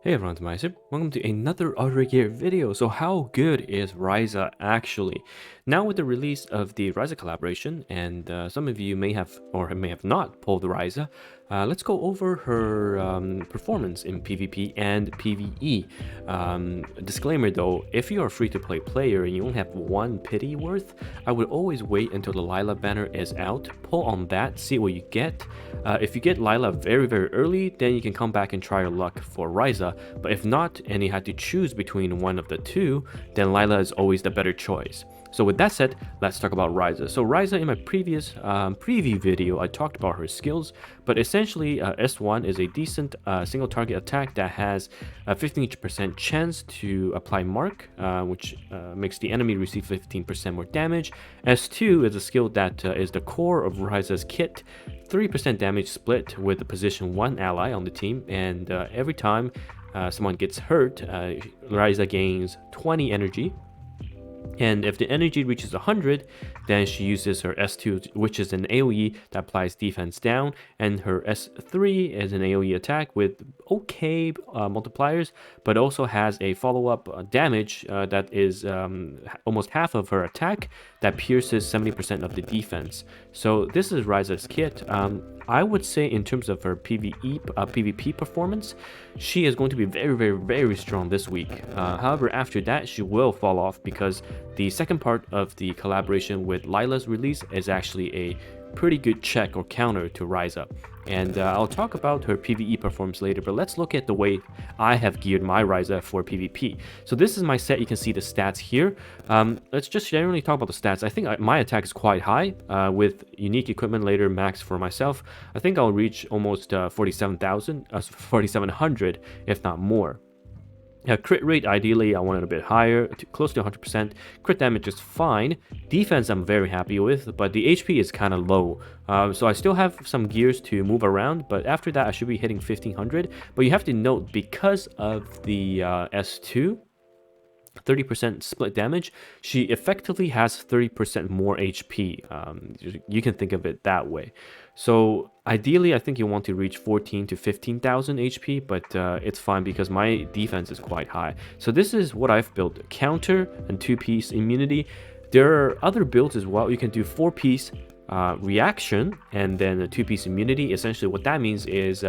Hey everyone, it's TimaeuSS. Welcome to another Artery Gear video. So how good is Ryza actually? Now with the release of the Ryza collaboration, and some of you may have or may have not pulled the Ryza, let's go over her performance in PvP and PvE. Disclaimer though, if you are a free-to-play player and you only have one pity worth, I would always wait until the Lila banner is out, pull on that, see what you get. If you get Lila very early, then you can come back and try your luck for Ryza. But if not, and you had to choose between one of the two, then Lila is always the better choice. So with that said, let's talk about Ryza. So Ryza, in my previous preview video, I talked about her skills, but essentially S1 is a decent single target attack that has a 15% chance to apply mark, which makes the enemy receive 15% more damage. S2 is a skill that is the core of Ryza's kit, 3% damage split with the position 1 ally on the team, and every time someone gets hurt, Ryza gains 20 energy. And if the energy reaches 100, then she uses her S2, which is an AoE that applies defense down, and her S3 is an AoE attack with okay multipliers, but also has a follow-up damage that is almost half of her attack that pierces 70% of the defense. So this is Ryza's kit. I would say in terms of her PvP performance, she is going to be very strong this week. However, after that, she will fall off because the second part of the collaboration with Lila's release is actually a pretty good check or counter to Ryza. And I'll talk about her PvE performance later, but let's look at the way I have geared my Ryza for PvP. So this is my set. You can see the stats here. Let's just generally talk about the stats. I think my attack is quite high with unique equipment later max for myself. I think I'll reach almost 4,700 if not more. Crit rate, ideally, I want it a bit higher, close to 100%. Crit damage is fine. Defense, I'm very happy with, but the HP is kind of low. So I still have some gears to move around, but after that, I should be hitting 1500. But you have to note, because of the S2, 30% split damage, she effectively has 30% more HP. You can think of it that way. So ideally, I think you want to reach 14 to 15,000 HP, but it's fine because my defense is quite high. So this is what I've built: counter and 2-piece immunity. There are other builds as well. You can do 4-piece reaction and then a 2-piece immunity. Essentially what that means is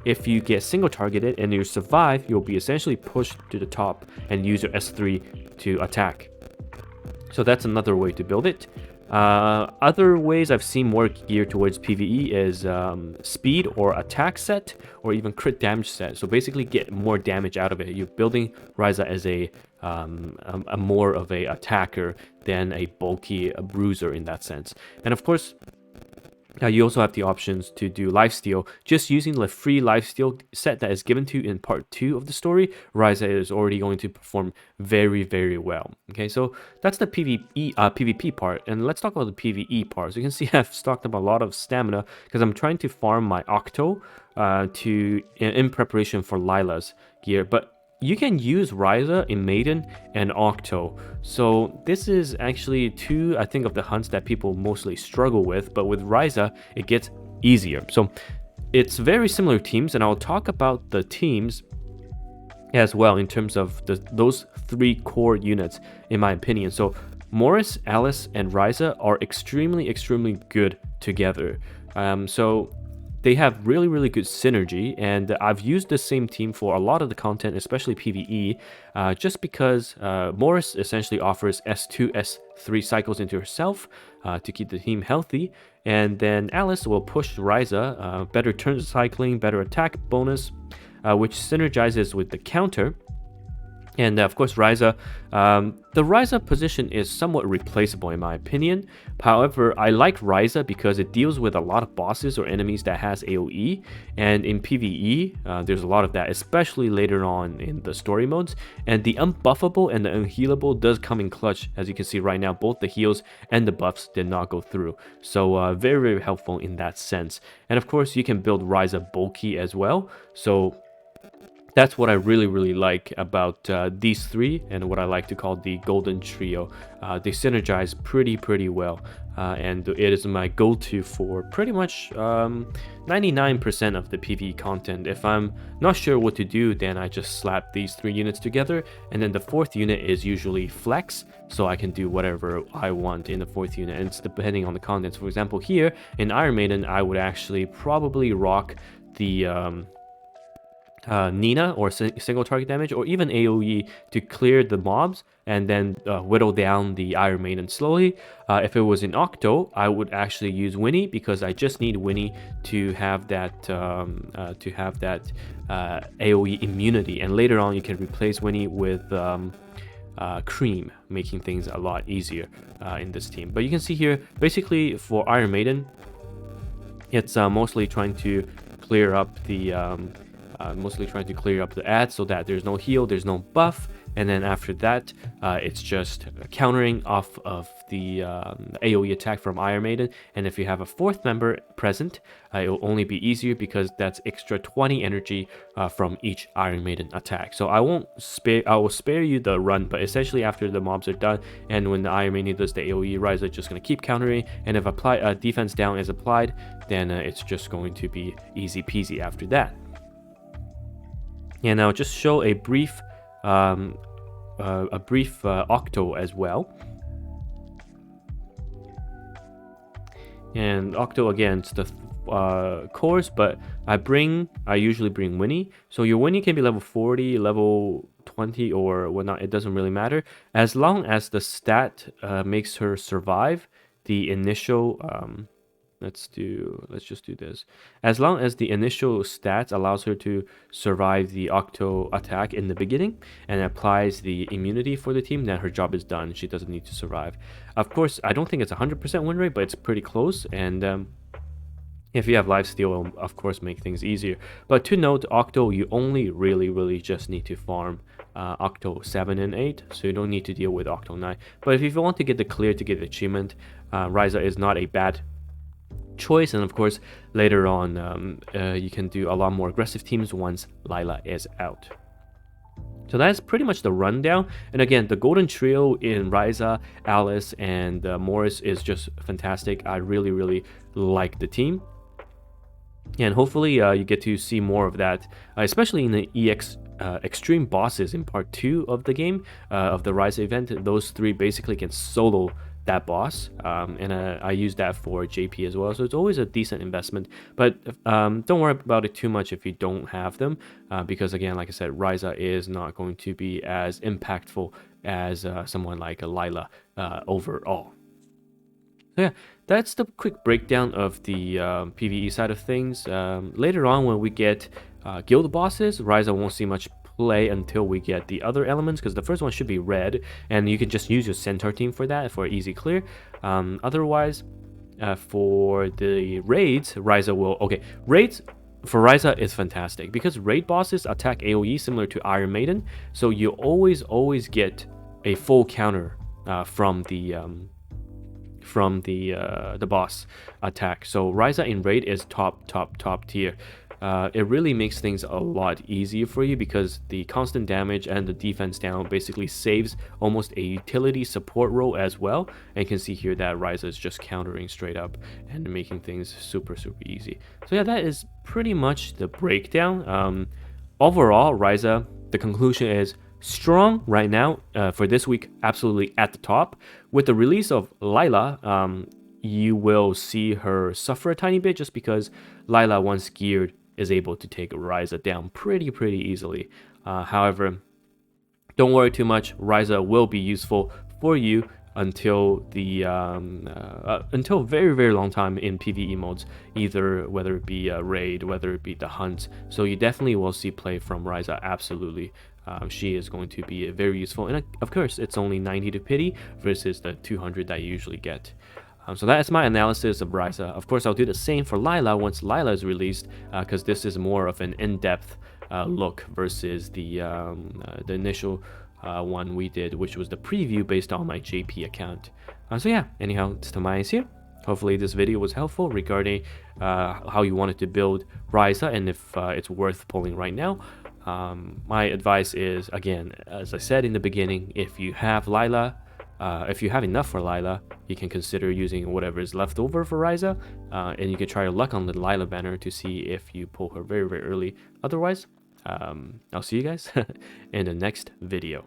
if you get single targeted and you survive, you'll be essentially pushed to the top and use your S3 to attack. So that's another way to build it. Other ways I've seen more geared towards PvE is speed or attack set, or even crit damage set. So basically get more damage out of it. You're building Ryza as a more of a attacker than a bulky bruiser in that sense. And of course, you also have the options to do lifesteal. Just using the free lifesteal set that is given to you in part 2 of the story, Ryza is already going to perform very well. Okay, so that's the PvP part, and let's talk about the PvE part. So you can see I've stocked up a lot of stamina because I'm trying to farm my Octo in preparation for Lila's gear. But you can use Ryza in Maiden and Octo. So this is actually two, I think, of the hunts that people mostly struggle with, but with Ryza, it gets easier. So it's very similar teams, and I'll talk about the teams as well in terms of those 3 core units, in my opinion. So Morris, Alice, and Ryza are extremely good together. So they have really good synergy, and I've used the same team for a lot of the content, especially PvE, just because Morris essentially offers S2, S3 cycles into herself to keep the team healthy, and then Alice will push Ryza, better turn cycling, better attack bonus, which synergizes with the counter. And of course, Ryza, the Ryza position is somewhat replaceable in my opinion. However, I like Ryza because it deals with a lot of bosses or enemies that has AoE, and in PvE, there's a lot of that, especially later on in the story modes. And the unbuffable and the unhealable does come in clutch. As you can see right now, both the heals and the buffs did not go through. So very helpful in that sense. And of course, you can build Ryza bulky as well. So That's what I really like about these three, and what I like to call the golden trio. They synergize pretty well, and it is my go-to for pretty much 99% of the PvE content. If I'm not sure what to do, then I just slap these three units together, and then the fourth unit is usually flex, so I can do whatever I want in the fourth unit, and it's depending on the contents. For example, here in Iron Maiden, I would actually probably rock the Nina, or single target damage, or even AoE to clear the mobs and then whittle down the Iron Maiden slowly. If it was in Octo, I would actually use Winnie, because I just need Winnie to have that AoE immunity, and later on you can replace Winnie with Cream, making things a lot easier in this team. But you can see here, basically for Iron Maiden, it's mostly trying to clear up the ads so that there's no heal, there's no buff, and then after that it's just countering off of the AoE attack from Iron Maiden. And if you have a fourth member present, it will only be easier, because that's extra 20 energy from each Iron Maiden attack. So I will spare you the run, but essentially after the mobs are done and when the Iron Maiden does the AoE, Ryza is just going to keep countering, and if defense down is applied, then it's just going to be easy peasy after that. And I'll just show a brief Octo as well. And Octo, again, it's the cores, but I usually bring Winnie. So your Winnie can be level 40, level 20, or whatnot. It doesn't really matter, as long as the stat makes her survive the initial let's just do this. As long as the initial stats allows her to survive the Octo attack in the beginning and applies the immunity for the team, then her job is done. She doesn't need to survive. Of course, I don't think it's 100% win rate, but it's pretty close. And if you have lifesteal, it'll of course make things easier. But to note, Octo, you only really just need to farm Octo 7 and 8, so you don't need to deal with Octo 9. But if you want to get the clear to get the achievement, Ryza is not a bad choice. And of course, later on you can do a lot more aggressive teams once Lila is out. So that's pretty much the rundown. And again, the golden trio in Ryza, Alice, and Morris is just fantastic. I really like the team, and hopefully you get to see more of that, especially in the extreme bosses in part 2 of the game, of the Ryza event. Those three basically can solo that boss, and I use that for JP as well, so it's always a decent investment. But don't worry about it too much if you don't have them, because again, like I said, Ryza is not going to be as impactful as someone like a Lila overall. So yeah, that's the quick breakdown of the PvE side of things. Later on, when we get guild bosses, Ryza won't see much play until we get the other elements, because the first one should be red, and you can just use your centaur team for that, for easy clear. Otherwise, for the raids, Ryza will... Okay, raids for Ryza is fantastic, because raid bosses attack AoE similar to Iron Maiden, so you always get a full counter from the boss attack. So Ryza in raid is top tier. It really makes things a lot easier for you, because the constant damage and the defense down basically saves almost a utility support role as well. And you can see here that Ryza is just countering straight up and making things super easy. So yeah, that is pretty much the breakdown. Overall, Ryza, the conclusion is strong right now for this week, absolutely at the top. With the release of Lila, you will see her suffer a tiny bit, just because Lila, once geared, is able to take Ryza down pretty easily. However, don't worry too much. Ryza will be useful for you until the until very long time in PvE modes, either whether it be a raid, whether it be the hunts. So you definitely will see play from Ryza, absolutely. She is going to be very useful, and of course it's only 90 to pity versus the 200 that you usually get. So that is my analysis of Ryza. Of course, I'll do the same for Lila once Lila is released, because this is more of an in-depth look versus the initial one we did, which was the preview based on my JP account. So yeah, anyhow, it's TimaeuSS here. Hopefully this video was helpful regarding how you wanted to build Ryza and if it's worth pulling right now. My advice is, again, as I said in the beginning, if you have Lila, if you have enough for Lila, you can consider using whatever is left over for Ryza, and you can try your luck on the Lila banner to see if you pull her very, very early. Otherwise, I'll see you guys in the next video.